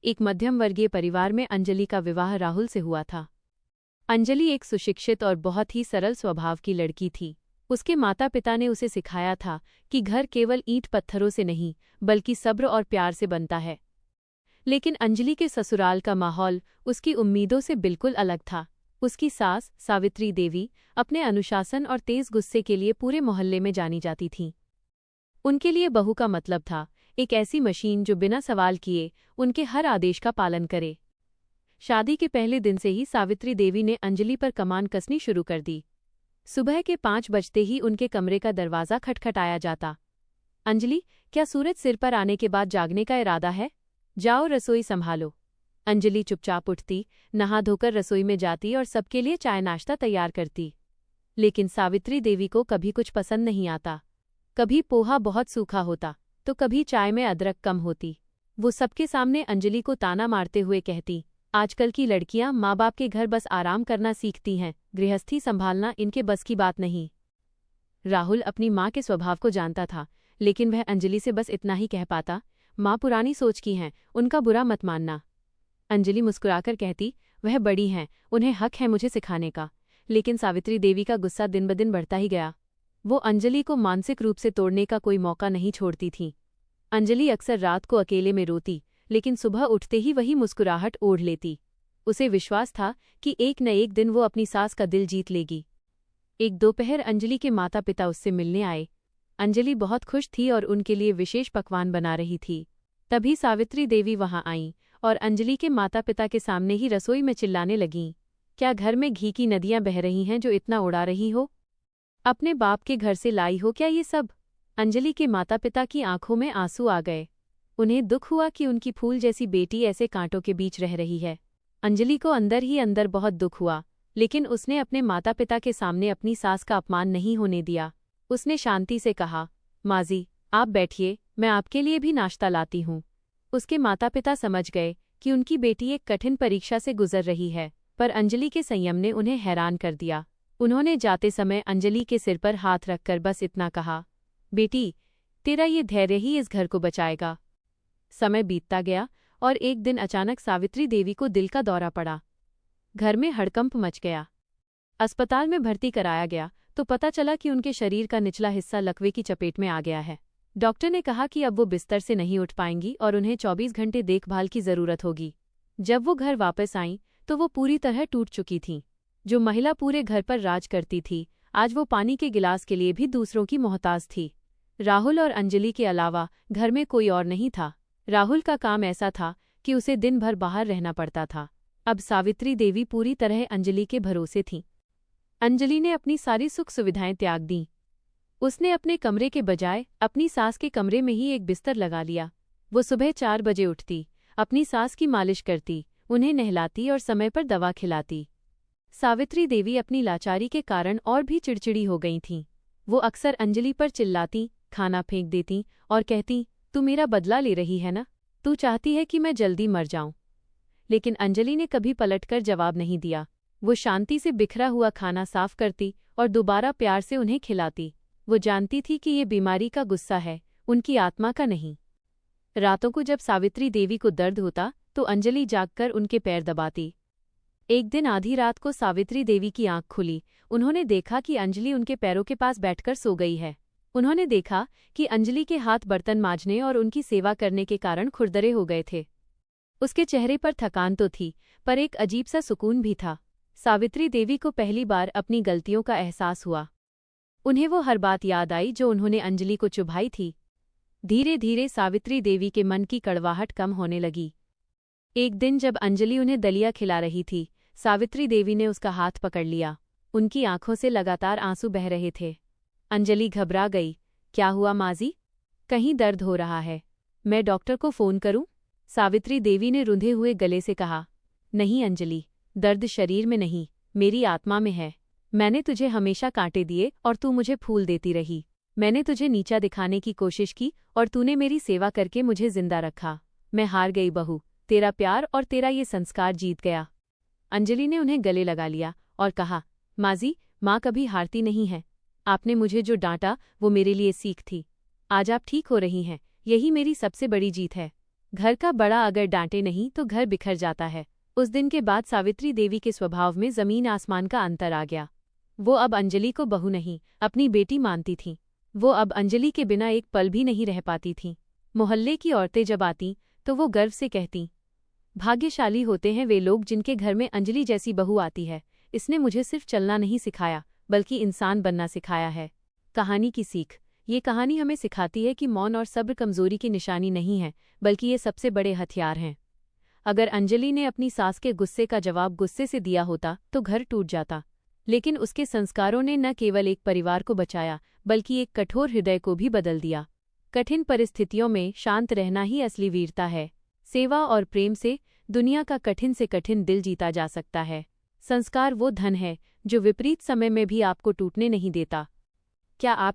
एक मध्यम वर्गीय परिवार में अंजलि का विवाह राहुल से हुआ था। अंजलि एक सुशिक्षित और बहुत ही सरल स्वभाव की लड़की थी। उसके माता पिता ने उसे सिखाया था कि घर केवल ईंट पत्थरों से नहीं बल्कि सब्र और प्यार से बनता है। लेकिन अंजलि के ससुराल का माहौल उसकी उम्मीदों से बिल्कुल अलग था। उसकी सास सावित्री देवी अपने अनुशासन और तेज गुस्से के लिए पूरे मोहल्ले में जानी जाती थीं। उनके लिए बहू का मतलब था एक ऐसी मशीन जो बिना सवाल किए उनके हर आदेश का पालन करे। शादी के पहले दिन से ही सावित्री देवी ने अंजलि पर कमान कसनी शुरू कर दी। सुबह के 5 बजते ही उनके कमरे का दरवाज़ा खटखटाया जाता। अंजलि, क्या सूरज सिर पर आने के बाद जागने का इरादा है? जाओ रसोई संभालो। अंजलि चुपचाप उठती, नहा धोकर रसोई में जाती और सबके लिए चाय नाश्ता तैयार करती। लेकिन सावित्री देवी को कभी कुछ पसंद नहीं आता। कभी पोहा बहुत सूखा होता तो कभी चाय में अदरक कम होती। वो सबके सामने अंजलि को ताना मारते हुए कहती, आजकल की लड़कियां माँ बाप के घर बस आराम करना सीखती हैं, गृहस्थी संभालना इनके बस की बात नहीं। राहुल अपनी माँ के स्वभाव को जानता था, लेकिन वह अंजलि से बस इतना ही कह पाता, माँ पुरानी सोच की हैं, उनका बुरा मत मानना। अंजलि मुस्कुराकर कहती, वह बड़ी हैं, उन्हें हक है मुझे सिखाने का। लेकिन सावित्री देवी का गुस्सा दिन ब दिन बढ़ता ही गया। वो अंजलि को मानसिक रूप से तोड़ने का कोई मौका नहीं छोड़ती थी। अंजलि अक्सर रात को अकेले में रोती, लेकिन सुबह उठते ही वही मुस्कुराहट ओढ़ लेती। उसे विश्वास था कि एक न एक दिन वो अपनी सास का दिल जीत लेगी। एक दोपहर अंजलि के माता पिता उससे मिलने आए। अंजलि बहुत खुश थी और उनके लिए विशेष पकवान बना रही थी। तभी सावित्री देवी वहां आईं और अंजलि के माता पिता के सामने ही रसोई में चिल्लाने लगीं, क्या घर में घी की नदियां बह रही हैं जो इतना उड़ा रही हो? अपने बाप के घर से लाई हो क्या ये सब? अंजलि के माता पिता की आंखों में आंसू आ गए। उन्हें दुख हुआ कि उनकी फूल जैसी बेटी ऐसे कांटों के बीच रह रही है। अंजलि को अंदर ही अंदर बहुत दुख हुआ, लेकिन उसने अपने माता पिता के सामने अपनी सास का अपमान नहीं होने दिया। उसने शांति से कहा, माजी, आप बैठिए, मैं आपके लिए भी नाश्ता लाती हूँ। उसके माता पिता समझ गए कि उनकी बेटी एक कठिन परीक्षा से गुजर रही है, पर अंजलि के संयम ने उन्हें हैरान कर दिया। उन्होंने जाते समय अंजलि के सिर पर हाथ रखकर बस इतना कहा, बेटी, तेरा ये धैर्य ही इस घर को बचाएगा। समय बीतता गया और एक दिन अचानक सावित्री देवी को दिल का दौरा पड़ा। घर में हड़कंप मच गया। अस्पताल में भर्ती कराया गया तो पता चला कि उनके शरीर का निचला हिस्सा लकवे की चपेट में आ गया है। डॉक्टर ने कहा कि अब वो बिस्तर से नहीं उठ पाएंगी और उन्हें 24 घंटे देखभाल की जरूरत होगी। जब वो घर वापस आईं तो वो पूरी तरह टूट चुकी थीं। जो महिला पूरे घर पर राज करती थी, आज वो पानी के गिलास के लिए भी दूसरों की मोहताज थी। राहुल और अंजलि के अलावा घर में कोई और नहीं था। राहुल का काम ऐसा था कि उसे दिन भर बाहर रहना पड़ता था। अब सावित्री देवी पूरी तरह अंजलि के भरोसे थीं। अंजलि ने अपनी सारी सुख सुविधाएं त्याग दीं। उसने अपने कमरे के बजाय अपनी सास के कमरे में ही एक बिस्तर लगा लिया। वो सुबह 4 बजे उठती, अपनी सास की मालिश करती, उन्हें नहलाती और समय पर दवा खिलाती। सावित्री देवी अपनी लाचारी के कारण और भी चिड़चिड़ी हो गई थीं। वो अक्सर अंजलि पर चिल्लाती, खाना फेंक देती और कहती, तू मेरा बदला ले रही है ना? तू चाहती है कि मैं जल्दी मर जाऊं। लेकिन अंजलि ने कभी पलटकर जवाब नहीं दिया। वो शांति से बिखरा हुआ खाना साफ करती और दोबारा प्यार से उन्हें खिलाती। वो जानती थी कि ये बीमारी का गुस्सा है, उनकी आत्मा का नहीं। रातों को जब सावित्री देवी को दर्द होता तो अंजलि जागकर उनके पैर दबाती। एक दिन आधी रात को सावित्री देवी की आंख खुली। उन्होंने देखा कि अंजलि उनके पैरों के पास बैठकर सो गई है। उन्होंने देखा कि अंजलि के हाथ बर्तन मांजने और उनकी सेवा करने के कारण खुरदरे हो गए थे। उसके चेहरे पर थकान तो थी, पर एक अजीब सा सुकून भी था। सावित्री देवी को पहली बार अपनी गलतियों का एहसास हुआ। उन्हें वो हर बात याद आई जो उन्होंने अंजलि को चुभाई थी। धीरे धीरे सावित्री देवी के मन की कड़वाहट कम होने लगी। एक दिन जब अंजलि उन्हें दलिया खिला रही थी, सावित्री देवी ने उसका हाथ पकड़ लिया। उनकी आंखों से लगातार आंसू बह रहे थे। अंजलि घबरा गई। क्या हुआ माजी? कहीं दर्द हो रहा है? मैं डॉक्टर को फोन करूं? सावित्री देवी ने रुंधे हुए गले से कहा। नहीं अंजलि, दर्द शरीर में नहीं, मेरी आत्मा में है। मैंने तुझे हमेशा कांटे दिए और तू मुझे फूल देती रही। मैंने तुझे नीचा दिखाने की कोशिश की और तूने मेरी सेवा करके मुझे जिंदा रखा। मैं हार गई बहू, तेरा प्यार और तेरा ये संस्कार जीत गया। अंजलि ने उन्हें गले लगा लिया और कहा, माजी, माँ कभी हारती नहीं है। आपने मुझे जो डांटा वो मेरे लिए सीख थी। आज आप ठीक हो रही हैं, यही मेरी सबसे बड़ी जीत है। घर का बड़ा अगर डांटे नहीं तो घर बिखर जाता है। उस दिन के बाद सावित्री देवी के स्वभाव में जमीन आसमान का अंतर आ गया। वो अब अंजलि को बहू नहीं, अपनी बेटी मानती थीं। वो अब अंजलि के बिना एक पल भी नहीं रह पाती थीं। मोहल्ले की औरतें जब आतीं तो वो गर्व से कहतीं, भाग्यशाली होते हैं वे लोग जिनके घर में अंजलि जैसी बहू आती है। इसने मुझे सिर्फ चलना नहीं सिखाया, बल्कि इंसान बनना सिखाया है। कहानी की सीख। ये कहानी हमें सिखाती है कि मौन और सब्र कमजोरी की निशानी नहीं है, बल्कि ये सबसे बड़े हथियार हैं। अगर अंजलि ने अपनी सास के गुस्से का जवाब गुस्से से दिया होता तो घर टूट जाता, लेकिन उसके संस्कारों ने न केवल एक परिवार को बचाया, बल्कि एक कठोर हृदय को भी बदल दिया। कठिन परिस्थितियों में शांत रहना ही असली वीरता है। सेवा और प्रेम से दुनिया का कठिन से कठिन दिल जीता जा सकता है। संस्कार वो धन है जो विपरीत समय में भी आपको टूटने नहीं देता। क्या आप